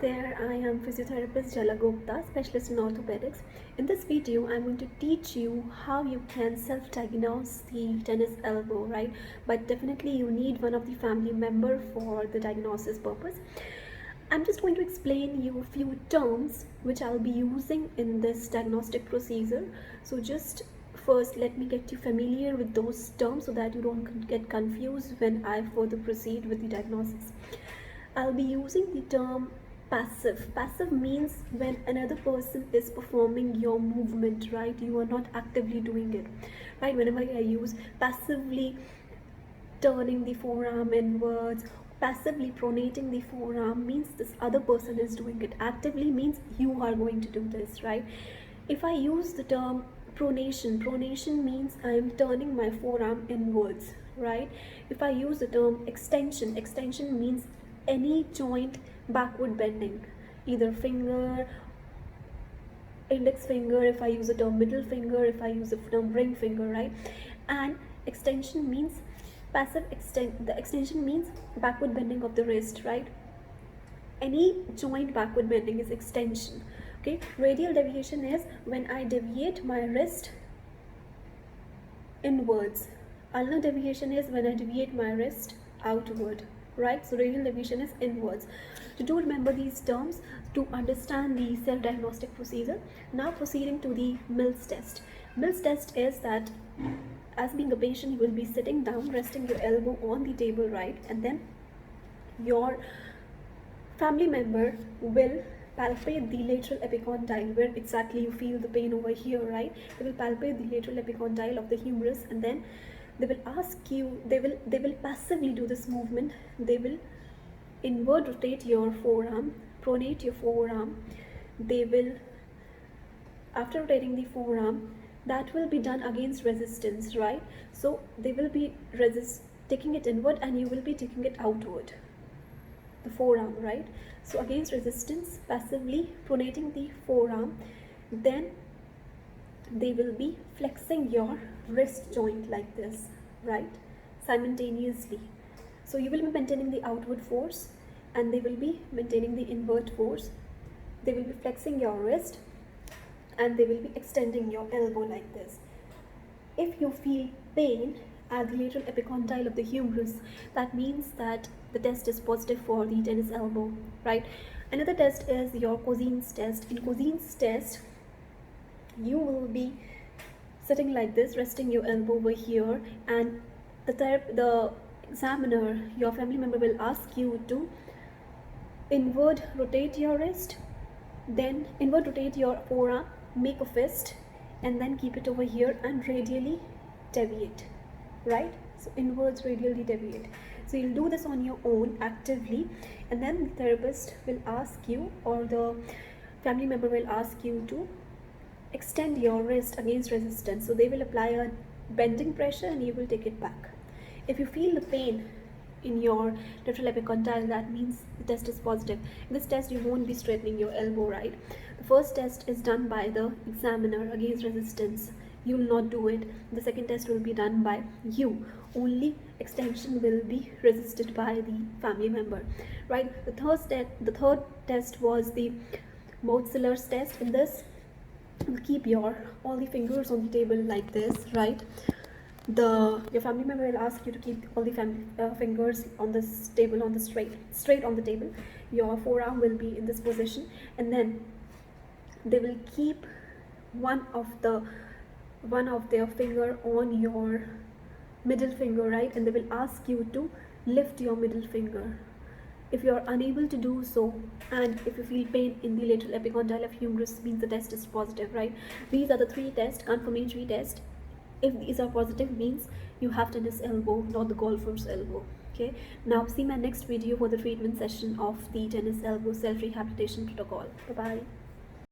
there, I am physiotherapist Jala Gupta, specialist in orthopedics. In this video, I'm going to teach you how you can self-diagnose the tennis elbow, right? But definitely you need one of the family member for the diagnosis purpose. I'm just going to explain you a few terms which I'll be using in this diagnostic procedure. So just first let me get you familiar with those terms so that you don't get confused when I further proceed with the diagnosis. I'll be using the term passive. Passive means when another person is performing your movement, right? You are not actively doing it, right? Whenever I use passively turning the forearm inwards, passively pronating the forearm, means this other person is doing it. Actively means you are going to do this, right? If I use the term pronation means I am turning my forearm inwards, right? If I use the term extension means any joint backward bending, either finger, index finger, if I use the term middle finger, if I use the term ring finger, right? And extension means the extension means backward bending of the wrist, right? Any joint backward bending is extension. Okay, radial deviation is when I deviate my wrist inwards. Ulnar deviation is when I deviate my wrist outward, right? So radial deviation is inwards. So do remember these terms to understand the self-diagnostic procedure. Now proceeding to the Mills test. Mills test is that as being a patient, you will be sitting down, resting your elbow on the table, right? And then your family member will palpate the lateral epicondyle, where exactly you feel the pain over here, right? They will palpate the lateral epicondyle of the humerus, and then they will ask you, they will passively do this movement. They will inward rotate your forearm, pronate your forearm. They will, after rotating the forearm, that will be done against resistance, right? So they will be taking it inward and you will be taking it outward, the forearm, right? So against resistance, passively pronating the forearm. Then they will be flexing your wrist joint like this, right? Simultaneously. So you will be maintaining the outward force and they will be maintaining the inward force. They will be flexing your wrist and they will be extending your elbow like this. If you feel pain at the lateral epicondyle of the humerus, that means that the test is positive for the tennis elbow, right? Another test is your Cozine's test. In Cozine's test, you will be sitting like this, resting your elbow over here, and the examiner, your family member, will ask you to inward rotate your wrist, then inward rotate your forearm, make a fist, and then keep it over here and radially deviate, right? So inwards radially deviate. So you'll do this on your own actively, and then the therapist will ask you, or the family member will ask you to extend your wrist against resistance. So they will apply a bending pressure and you will take it back. If you feel the pain in your lateral epicondyle, that means the test is positive. In this test, you won't be straightening your elbow, right? The first test is done by the examiner against resistance. You will not do it. The second test will be done by you. Only extension will be resisted by the family member, right? The third test was the Moziller's test. In this, you keep all the fingers on the table like this, right? Your family member will ask you to keep all the fingers on this table, on the straight on the table. Your forearm will be in this position, and then they will keep one of their finger on your middle finger, right? And they will ask you to lift your middle finger. If you are unable to do so, and if you feel pain in the lateral epicondyle of humerus, means the test is positive, right? These are the three tests, confirmatory tests. If these are positive, means you have tennis elbow, not the golfer's elbow. Okay, now see my next video for the treatment session of the tennis elbow self-rehabilitation protocol. Bye bye.